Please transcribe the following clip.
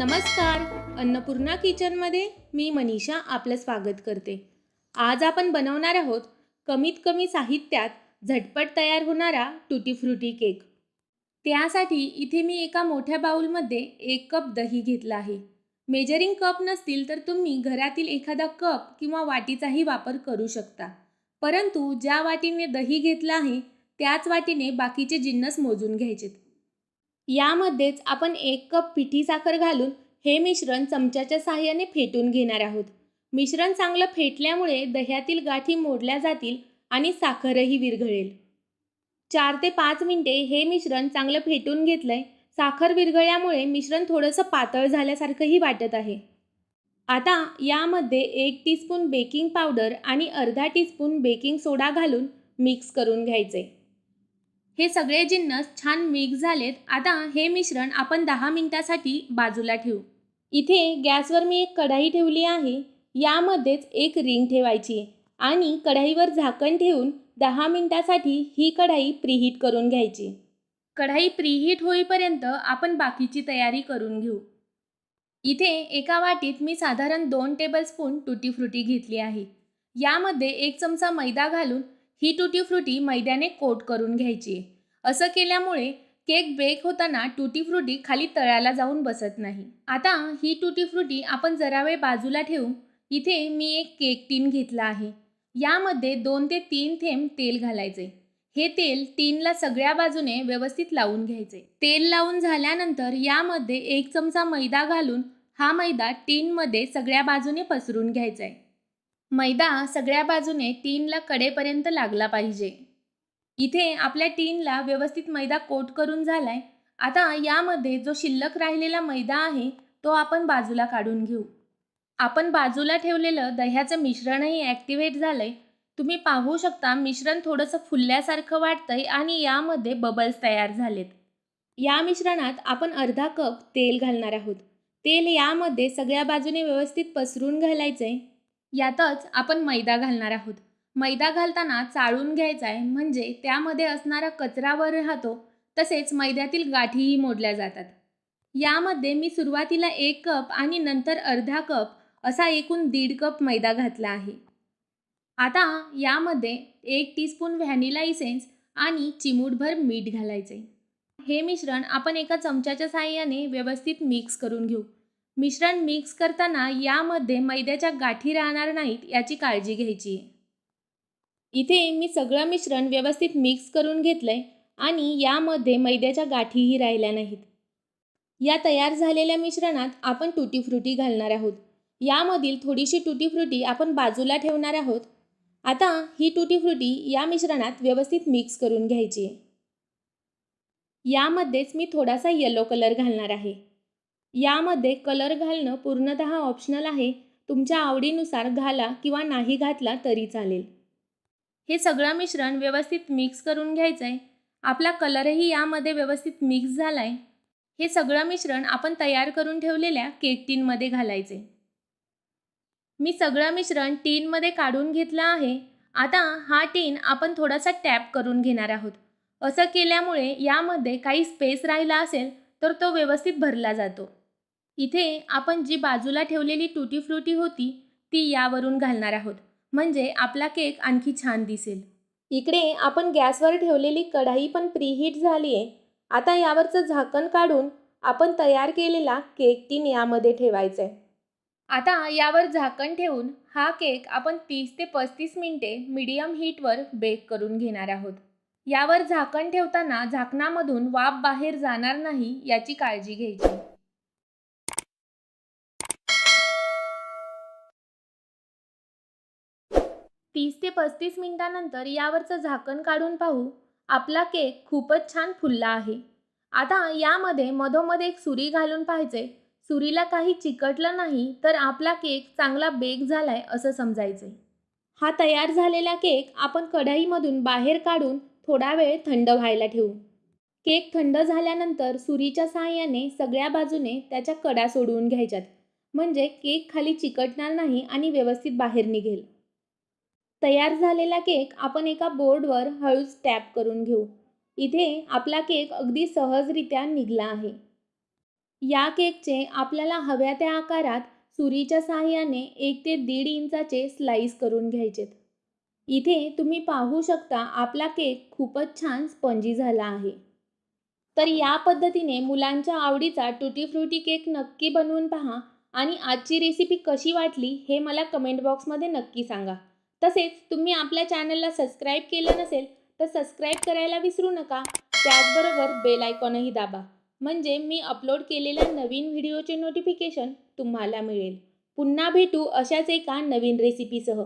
नमस्कार. अन्नपूर्णा किचनमध्ये मी मनीषा आपलं स्वागत करते. आज आपण बनवणार आहोत कमीत कमी साहित्यात झटपट तयार होणारा टुटी फ्रुटी केक. त्यासाठी इथे मी एका मोठ्या बाउलमध्ये 1 कप दही घेतला आहे. मेजरिंग कप नसतील तर तुम्ही घरातील एखादा कप किंवा वाटीचाही वापर करू शकता. परंतु ज्या वाटीने दही घेतलं आहे त्याच वाटीने बाकीचे जिन्नस मोजून घ्यायचेत. यामध्येच आपण 1 कप पिठी साखर घालून हे मिश्रण चमच्याच्या साहाय्याने फेटून घेणार आहोत. मिश्रण चांगलं फेटल्यामुळे दह्यातील गाठी मोडल्या जातील आणि साखरही विरघळेल. 4 ते 5 मिनिटे हे मिश्रण चांगलं फेटून घेतलंय. साखर विरघळल्यामुळे मिश्रण थोडंसं पातळ झाल्यासारखंही वाटत आहे. आता यामध्ये 1 टीस्पून बेकिंग पावडर आणि अर्धा टीस्पून बेकिंग सोडा घालून मिक्स करून घ्यायचे. हे सगळे जिन्नस छान मिक्स झालेत. आता हे मिश्रण आपण 10 मिनिटासाठी बाजूला ठेवू. इथे गॅसवर मी एक कढाई ठेवली आहे. यामध्येच एक रिंग ठेवायची आहे आणि कढाईवर झाकण ठेवून 10 मिनिटासाठी ही कढाई प्रीहीट करून घ्यायची. कढाई प्रीहीट होईपर्यंत आपण बाकीची तयारी करून घेऊ. इथे एका वाटीत मी साधारण 2 टेबलस्पून टुटी फ्रुटी घेतली आहे. यामध्ये 1 चमचा मैदा घालून ही टुटी फ्रुटी मैद्याने कोट करून घ्यायची. असं केल्यामुळे केक बेक होताना टुटी फ्रुटी खाली तळाला जाऊन बसत नाही. आता ही टुटी फ्रुटी आपण जरा वेळ बाजूला ठेवू. इथे मी एक केक टीन घेतला आहे. यामध्ये 2 ते 3 थेंब तेल घालायचे. हे तेल टीनला सगळ्या बाजूने व्यवस्थित लावून घ्यायचे. तेल लावून झाल्यानंतर यामध्ये 1 चमचा मैदा घालून हा मैदा टीनमध्ये सगळ्या बाजूने पसरून घ्यायचा आहे. मैदा सगळ्या बाजूने टीनला कडेपर्यंत लागला पाहिजे. इथे आपल्या टीनला व्यवस्थित मैदा कोट करून झालाय. आता यामध्ये जो शिल्लक राहिलेला मैदा आहे तो आपण बाजूला काढून घेऊ. आपण बाजूला ठेवलेलं दह्याचं मिश्रणही ॲक्टिव्हेट झालंय. तुम्ही पाहू शकता मिश्रण थोडंसं फुलल्यासारखं वाटतंय आणि यामध्ये बबल्स तयार झालेत. या मिश्रणात आपण अर्धा कप तेल घालणार आहोत. तेल यामध्ये सगळ्या बाजूने व्यवस्थित पसरून घालायचंय. यातच आपण मैदा घालणार आहोत. मैदा घालताना चाळून घ्यायचा आहे, म्हणजे त्यामध्ये असणारा कचरा वर राहतो. तसेच मैद्यातील गाठीही मोडल्या जातात. यामध्ये मी सुरुवातीला 1 कप आणि नंतर अर्धा कप असा एकूण 1.5 कप मैदा घातला आहे. आता यामध्ये 1 टीस्पून व्हॅनिला इसेन्स आणि चिमूटभर मीठ घालायचे. हे मिश्रण आपण एका चमच्याच्या साहाय्याने व्यवस्थित मिक्स करून घेऊ. मिश्रण मिक्स करताना यामध्ये मैद्याच्या गाठी राहणार नाहीत याची काळजी घ्यायची आहे. इथे मी सगळं मिश्रण व्यवस्थित मिक्स करून घेतलंय आणि यामध्ये मैद्याच्या गाठीही राहिल्या नाहीत. या तयार झालेल्या मिश्रणात आपण टुटी फ्रुटी घालणार आहोत. यामधील थोडीशी टुटी फ्रुटी आपण बाजूला ठेवणार आहोत. आता ही टुटी फ्रुटी या मिश्रणात व्यवस्थित मिक्स करून घ्यायची आहे. यामध्येच मी थोडासा येलो कलर घालणार आहे. यामध्ये कलर घालणं पूर्णतः ऑप्शनल आहे. तुमच्या आवडीनुसार घाला किंवा नाही घातला तरी चालेल. हे सगळं मिश्रण व्यवस्थित मिक्स करून घ्यायचं आहे. आपला कलरही यामध्ये व्यवस्थित मिक्स झाला आहे. हे सगळं मिश्रण आपण तयार करून ठेवलेल्या केक टीनमध्ये घालायचे. मी सगळं मिश्रण टीनमध्ये काढून घेतलं आहे. आता हा टीन आपण थोडासा टॅप करून घेणार आहोत. असं केल्यामुळे यामध्ये काही स्पेस राहिला असेल तर तो व्यवस्थित भरला जातो. इथे आपण जी बाजूला ठेवलेली टुटी फ्रुटी होती ती यावरून घालणार आहोत, म्हणजे आपला केक आणखी छान दिसेल. इकडे आपण गॅसवर ठेवलेली कढाई पण प्रीहीट झाली आहे. आता यावरचं झाकण काढून आपण तयार केलेला केक टीन यामध्ये ठेवायचा आहे. आता यावर झाकण ठेवून हा केक आपण 30 ते 35 मिनिटे मीडियम हीटवर बेक करून घेणार आहोत. यावर झाकण ठेवताना झाकणामधून वाफ बाहेर जाणार नाही याची काळजी घ्यायची. 30 ते 35 मिनिटांनंतर यावरचं झाकण काढून पाहू. आपला केक खूपच छान फुलला आहे. आता यामध्ये मधोमध एक सुरी घालून पाहायचे. सुरीला काही चिकटलं नाही तर आपला केक चांगला बेक झालाय असं समजायचे. हा तयार झालेला केक आपण कढईमधून बाहेर काढून थोडा वेळ थंड व्हायला ठेवू. केक थंड झाल्यानंतर सुरीच्या साहाय्याने सगळ्या बाजूने त्याच्या कडा सोडवून घ्यायच्यात, म्हणजे केक खाली चिकटणार नाही आणि व्यवस्थित बाहेर निघेल. तयार झालेला केक आपण एका बोर्डवर हळूच टॅप करून घेऊ. इथे आपला केक अगदी सहजरित्या निघला आहे. या केकचे आपल्याला हव्या त्या आकारात सुरीच्या साहाय्याने 1 ते 1.5 इंचाचे स्लाइस करून घ्यायचेत. इथे तुम्ही पाहू शकता आपला केक खूपच छान स्पंजी झाला आहे. तर या पद्धतीने मुलांच्या आवडीचा टुटी फ्रुटी केक नक्की बनवून पहा आणि आजची रेसिपी कशी वाटली हे मला कमेंट बॉक्समध्ये नक्की सांगा. तसेच तुम्ही आपल्या चॅनलला सबस्क्राईब केलं नसेल तर सबस्क्राईब करायला विसरू नका. त्याचबरोबर बेल आयकॉनही दाबा, म्हणजे मी अपलोड केलेल्या नवीन व्हिडिओचे नोटिफिकेशन तुम्हाला मिळेल. पुन्हा भेटू अशाच एका नवीन रेसिपीसह.